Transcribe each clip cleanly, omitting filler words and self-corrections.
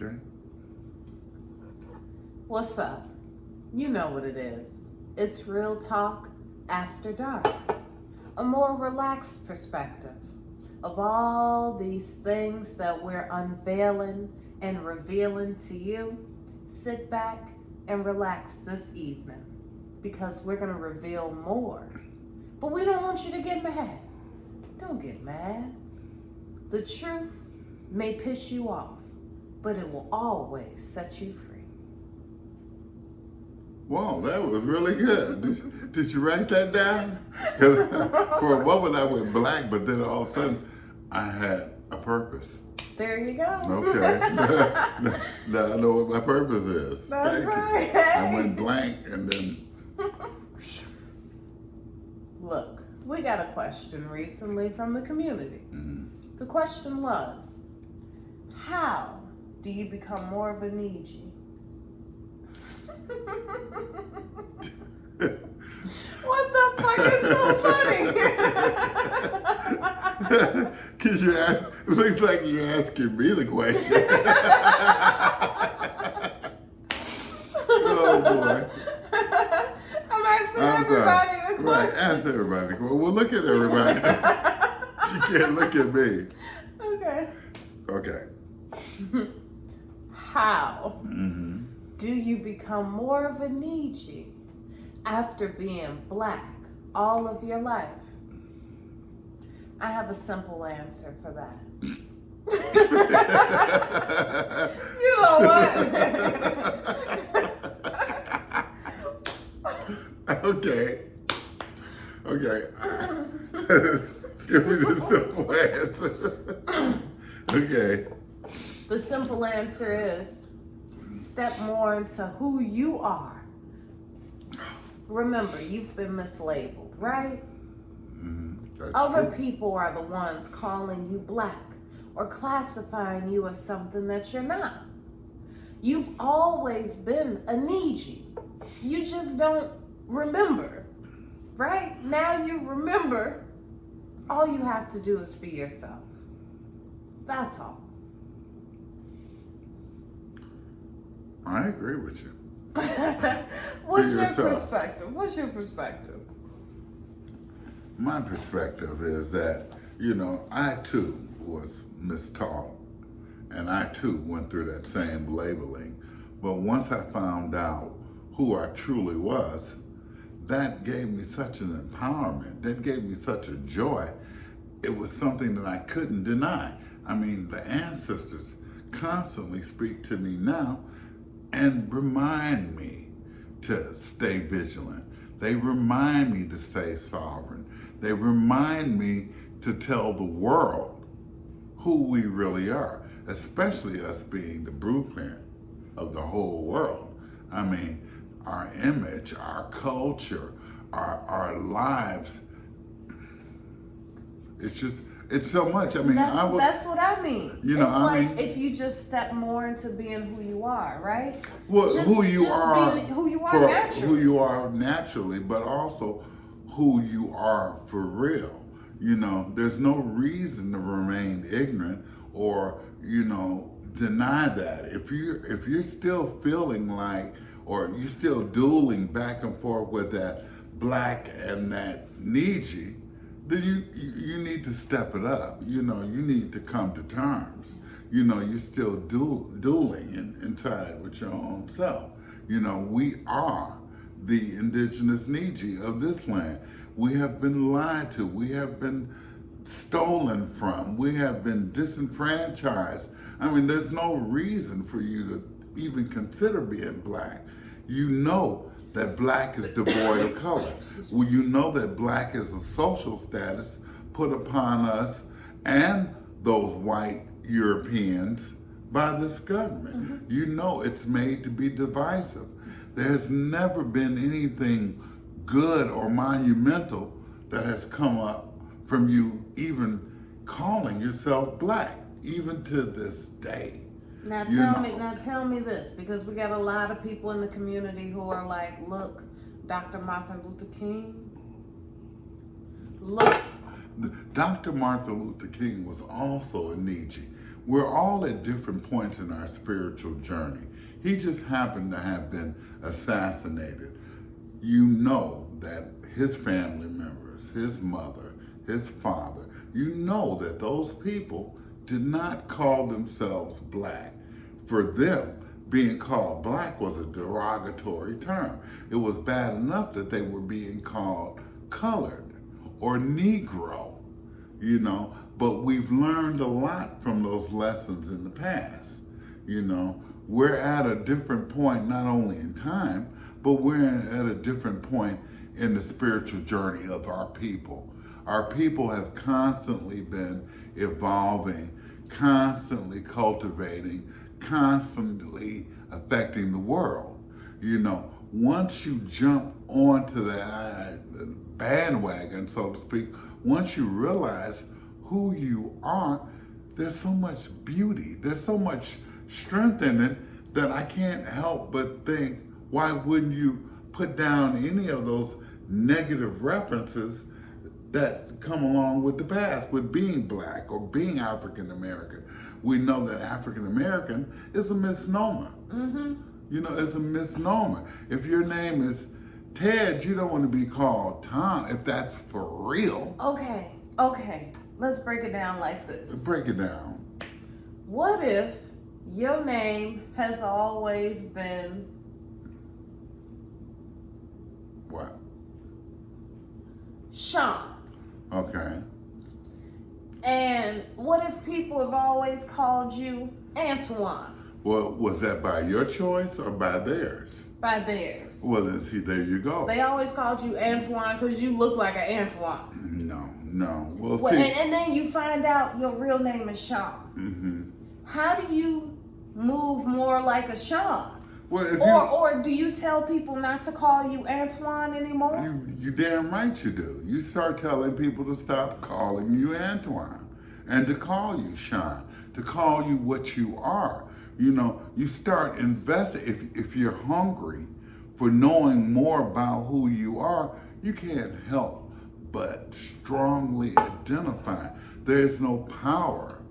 Okay. What's up? You know what it is. It's Real Talk After Dark. A more relaxed perspective of all these things that we're unveiling and revealing to you. Sit back and relax this evening because we're going to reveal more. But we don't want you to get mad. Don't get mad. The truth may piss you off, but it will always set you free. Wow, that was really good. Did you write that down? Because for a moment I went blank, but then all of a sudden I had a purpose. There you go. Okay. Now I know what my purpose is. That's Thank right. you. I went blank and then. Look, we got a question recently from the community. Mm-hmm. The question was, how do you become more of a NIIJI? What the fuck is so funny? Because it looks like you're asking me the question. Oh boy. I'm asking everybody the question. Right, ask everybody the question. Well, look at everybody. You can't look at me. Okay. Okay. How Mm-hmm. do you become more of a NIIJI after being black all of your life? I have a simple answer for that. You know what? Okay. Give me the simple answer. Okay. The simple answer is step more into who you are. Remember, you've been mislabeled, right? That's Other true. people are the ones calling you black or classifying you as something that you're not. You've always been a NIIJI. You just don't remember, right? Now you remember. All you have to do is be yourself. That's all. I agree with you. What's your yourself. perspective? What's your perspective? My perspective is that, I too was mistaught, and I too went through that same labeling. But once I found out who I truly was, that gave me such an empowerment. That gave me such a joy. It was something that I couldn't deny. I mean, the ancestors constantly speak to me now and remind me to stay vigilant. They remind me to stay sovereign. They remind me to tell the world who we really are, especially us being the blueprint of the whole world. I mean, our image, our culture, our lives. It's so much. I mean, that's what I mean. You know, it's I like mean, if you just step more into being who you are, right? Well, who you are, being who you are naturally. Who you are naturally, but also who you are for real. There's no reason to remain ignorant or, deny that. If you're still feeling like, or you're still dueling back and forth with that black and that NIIJI, then you need to step it up. You need to come to terms. You're still dueling inside with your own self. We are the indigenous NIIJI of this land. We have been lied to. We have been stolen from. We have been disenfranchised. I mean, there's no reason for you to even consider being black. You know that black is devoid of color. Well, you know that black is a social status put upon us and those white Europeans by this government. You know it's made to be divisive. There's never been anything good or monumental that has come up from you even calling yourself black, even to this day. Now tell me this, because we got a lot of people in the community who are like, look, Dr. Martin Luther King, look. Dr. Martin Luther King was also a NIIJI. We're all at different points in our spiritual journey. He just happened to have been assassinated. You know that his family members, his mother, his father, you know that those people did not call themselves black. For them, being called black was a derogatory term. It was bad enough that they were being called colored or Negro, you know, but we've learned a lot from those lessons in the past. You know, we're at a different point, not only in time, but we're at a different point in the spiritual journey of our people. Our people have constantly been evolving, constantly cultivating, constantly affecting the world. You know, once you jump onto that bandwagon, so to speak, once you realize who you are, there's so much beauty, there's so much strength in it that I can't help but think, why wouldn't you put down any of those negative references that come along with the past, with being black or being African American? We know that African American is a misnomer. Mm-hmm. You know, it's a misnomer. If your name is Ted, you don't want to be called Tom, if that's for real. Okay. Let's break it down like this. Break it down. What if your name has always been What? Sean? Okay. And what if people have always called you Antoine? Well, was that by your choice or by theirs? By theirs. Well, then see, there you go. They always called you Antoine because you look like an Antoine. No. Well, Well, see. and then you find out your real name is Sean. Mm-hmm. How do you move more like a Sean? Well, if Or do you tell people not to call you Antoine anymore? you damn right you do. You start telling people to stop calling you Antoine and to call you Sean, to call you what you are. You know, you start investing. If you're hungry for knowing more about who you are, you can't help but strongly identify. There's no power.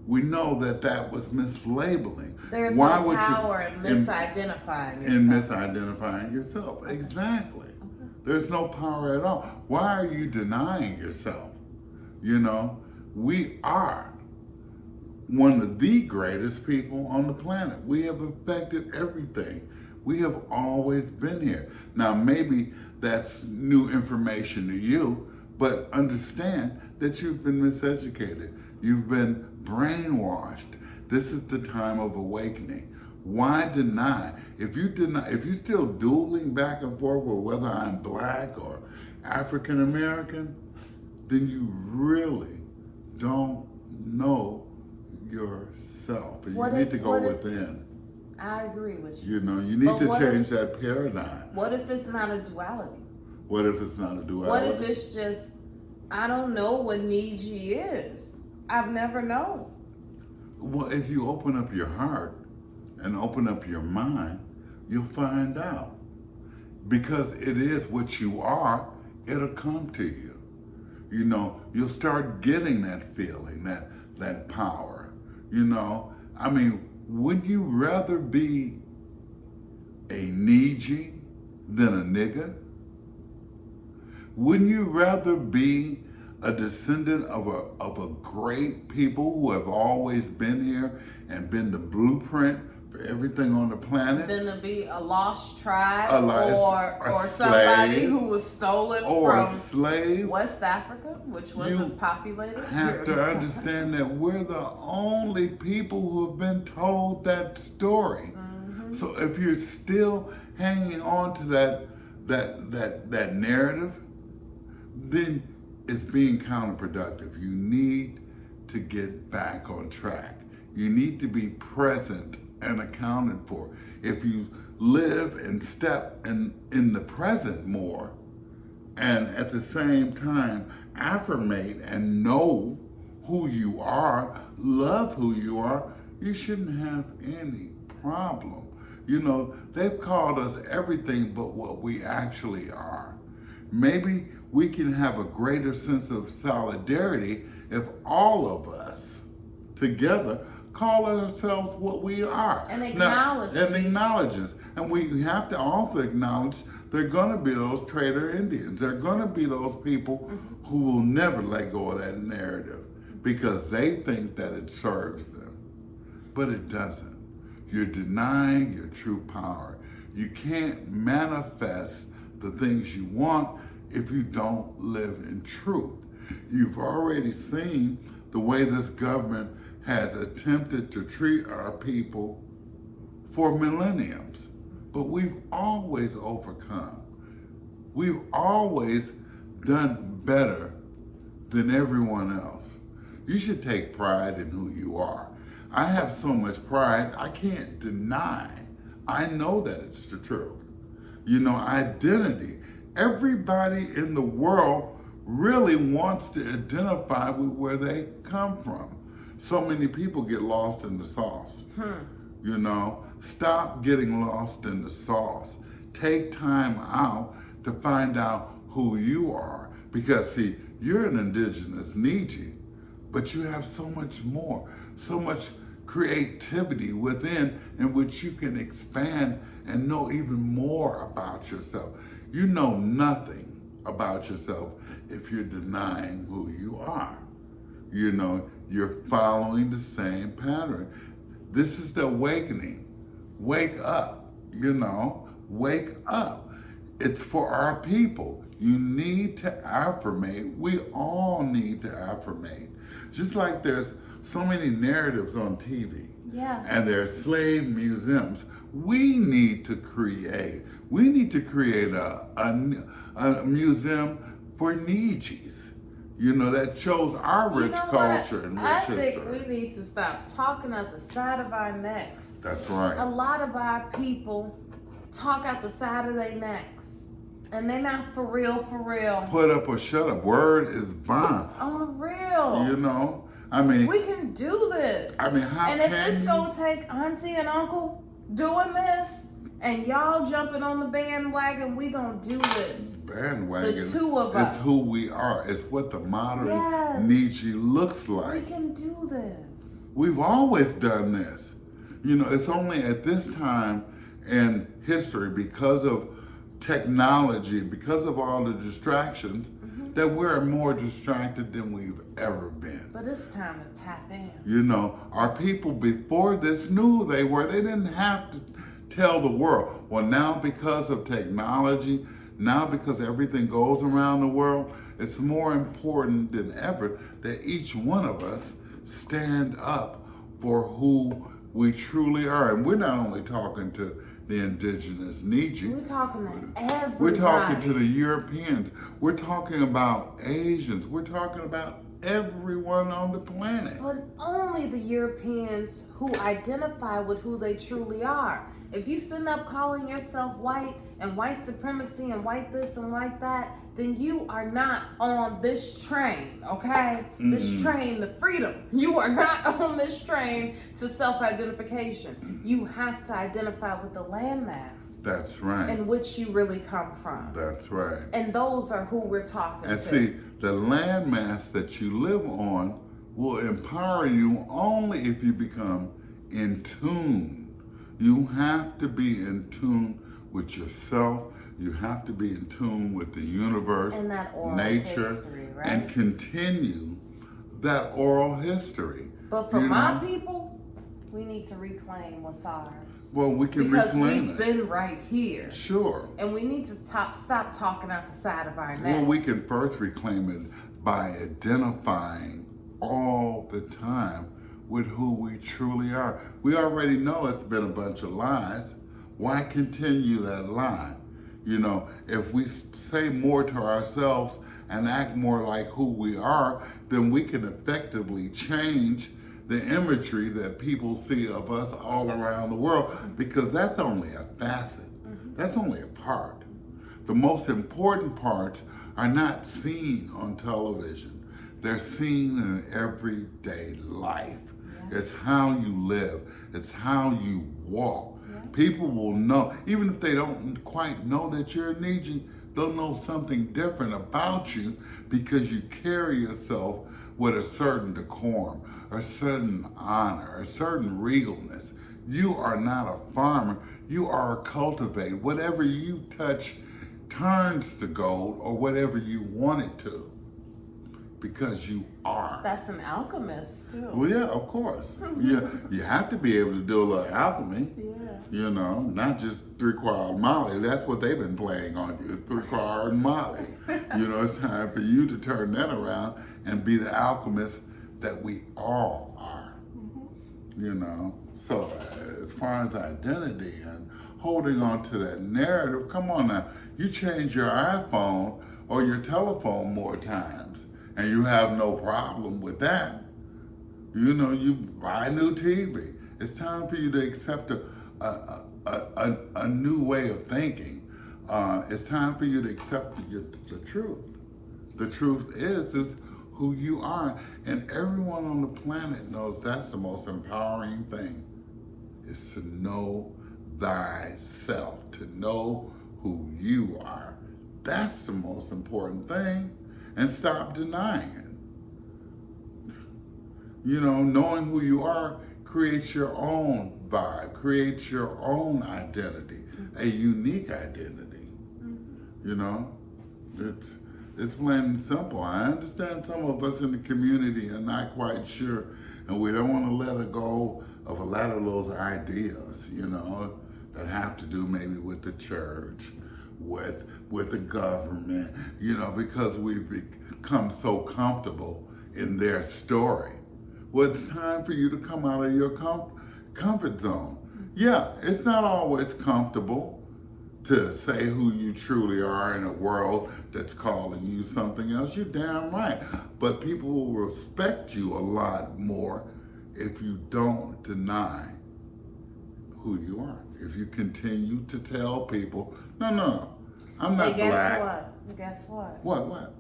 We know that was mislabeling. There's no power in misidentifying yourself. In misidentifying yourself, exactly. There's no power at all. Why are you denying yourself? You know, we are one of the greatest people on the planet. We have affected everything. We have always been here. Now, maybe that's new information to you, but understand that you've been miseducated. You've been brainwashed. This is the time of awakening. Why deny? If you're still dueling back and forth with whether I'm black or African American, then you really don't know yourself. And you need to go within. I agree with you. You know, you need to change that paradigm. What if it's not a duality? What if it's not a duality? What if it's just, I don't know what NIIJI is. I've never known. Well, if you open up your heart and open up your mind, you'll find out. Because it is what you are, it'll come to you. You know, you'll start getting that feeling, that power. You know, I mean, would you rather be a NIIJI than a nigga? Wouldn't you rather be a descendant of a great people who have always been here and been the blueprint for everything on the planet? Than to be a lost tribe or somebody slave, who was stolen or from a slave. West Africa, which wasn't populated. You have to understand that we're the only people who have been told that story. Mm-hmm. So if you're still hanging on to that narrative, then it's being counterproductive. You need to get back on track. You need to be present and accounted for. If you live and step in the present more, and at the same time affirmate and know who you are, love who you are, you shouldn't have any problem. You know, they've called us everything but what we actually are. Maybe we can have a greater sense of solidarity if all of us together, calling ourselves what we are. And acknowledges. And we have to also acknowledge there are going to be those traitor Indians. There are going to be those people who will never let go of that narrative because they think that it serves them. But it doesn't. You're denying your true power. You can't manifest the things you want if you don't live in truth. You've already seen the way this government has attempted to treat our people for millenniums. But we've always overcome. We've always done better than everyone else. You should take pride in who you are. I have so much pride, I can't deny. I know that it's the truth. Identity. Everybody in the world really wants to identify with where they come from. So many people get lost in the sauce. Stop getting lost in the sauce. Take time out to find out who you are. Because see, you're an indigenous NIIJI, but you have so much more, so much creativity within in which you can expand and know even more about yourself. You know nothing about yourself if you're denying who you are. You're following the same pattern. This is the awakening. Wake up, wake up. It's for our people. You need to affirmate. We all need to affirmate. Just like there's so many narratives on TV. Yeah. And there's slave museums. We need to create a museum for NIIJIs. That shows our rich culture and rich history. I think we need to stop talking out the side of our necks. That's right. A lot of our people talk out the side of their necks. And they're not for real. Put up or shut up. Word is bond. On the real. We can do this. how and if it's going to take auntie and uncle doing this, and y'all jumping on the bandwagon, we gonna do this. Bandwagon. The two of us. It's who we are. It's what the modern NIIJI looks like. We can do this. We've always done this. It's only at this time in history, because of technology, because of all the distractions, that we're more distracted than we've ever been. But it's time to tap in. Our people before this knew who they were. They didn't have to tell the world. Well, now because of technology, now because everything goes around the world, it's more important than ever that each one of us stand up for who we truly are. And we're not only talking to the indigenous NIIJI. We're talking to everybody. We're talking to the Europeans. We're talking about Asians. We're talking about everyone on the planet. But only the Europeans who identify with who they truly are. If you sitting up calling yourself white and white supremacy and white this and white that, then you are not on this train, okay? This train to freedom. You are not on this train to self-identification. You have to identify with the landmass. That's right. In which you really come from. That's right. And those are who we're talking to. And see, the landmass that you live on will empower you only if you become in tune. You have to be in tune with yourself. You have to be in tune with the universe, and that oral nature, history, right? and continue that oral history. But for my people, we need to reclaim what's ours. Well, we can reclaim it. Because we've been right here. Sure. And we need to stop talking out the side of our necks. Well, we can first reclaim it by identifying all the time with who we truly are. We already know it's been a bunch of lies. Why continue that lie? If we say more to ourselves and act more like who we are, then we can effectively change the imagery that people see of us all around the world, because that's only a facet. That's only a part. The most important parts are not seen on television. They're seen in everyday life. It's how you live. It's how you walk. People will know, even if they don't quite know that you're a NIIJI, they'll know something different about you because you carry yourself with a certain decorum, a certain honor, a certain regalness. You are not a farmer, you are a cultivator. Whatever you touch turns to gold, or whatever you want it to, because you are. That's an alchemist too. Well, yeah, of course. Yeah, you have to be able to do a little alchemy. Yeah. You know, not just 3-quart Molly. That's what they've been playing on you. It's 3-quart Molly. You know, it's time for you to turn that around and be the alchemist that we all are. You know, so as far as identity and holding on to that narrative, come on now. You change your iPhone or your telephone more times, and you have no problem with that. You know, you buy a new TV. It's time for you to accept a new way of thinking. It's time for you to accept the truth. The truth is who you are, and everyone on the planet knows that's the most empowering thing, is to know thyself, to know who you are. That's the most important thing, and stop denying it. You know, knowing who you are creates your own vibe, creates your own identity, a unique identity. You know, it's plain and simple. I understand some of us in the community are not quite sure, and we don't want to let it go of a lot of those ideas, you know, that have to do maybe with the church, with the government, you know, because we've become so comfortable in their story. Well, it's time for you to come out of your comfort zone. Yeah, it's not always comfortable to say who you truly are in a world that's calling you something else. You're damn right. But people will respect you a lot more if you don't deny who you are. If you continue to tell people, no, I'm not black. Guess what? What?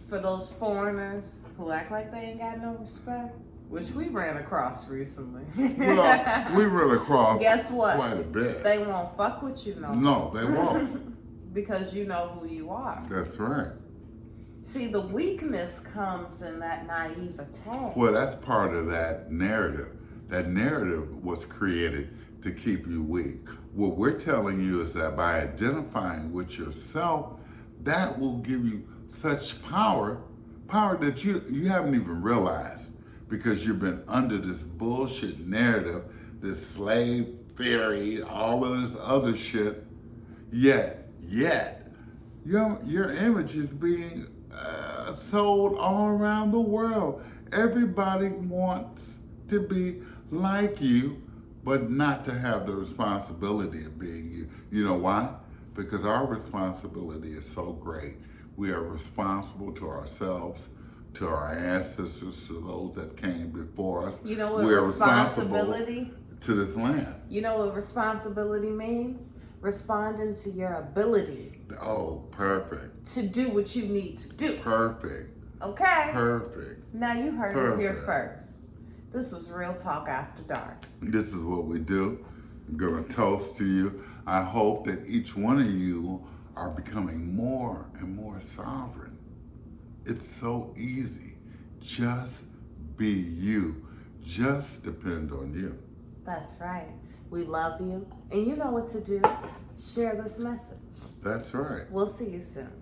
For those foreigners who act like they ain't got no respect, which we ran across recently. Well, we ran across Guess what? quite a bit. They won't fuck with you no more. No, they won't. Because you know who you are. That's right. See, the weakness comes in that naivete. Well, that's part of that narrative. That narrative was created to keep you weak. What we're telling you is that by identifying with yourself, that will give you such power that you haven't even realized, because you've been under this bullshit narrative, this slave theory, all of this other shit. Yet, your image is being sold all around the world. Everybody wants to be like you, but not to have the responsibility of being you. You know why? Because our responsibility is so great. We are responsible to ourselves, to our ancestors, to those that came before us. You know what we are responsibility? To this land. You know what responsibility means? Responding to your ability. Oh, perfect. To do what you need to do. Perfect. Okay? Perfect. Now you heard it here first. This was Real Talk After Dark. This is what we do. I'm gonna toast to you. I hope that each one of you are becoming more and more sovereign. It's so easy. Just be you. Just depend on you. That's right. We love you. And you know what to do. Share this message. That's right. We'll see you soon.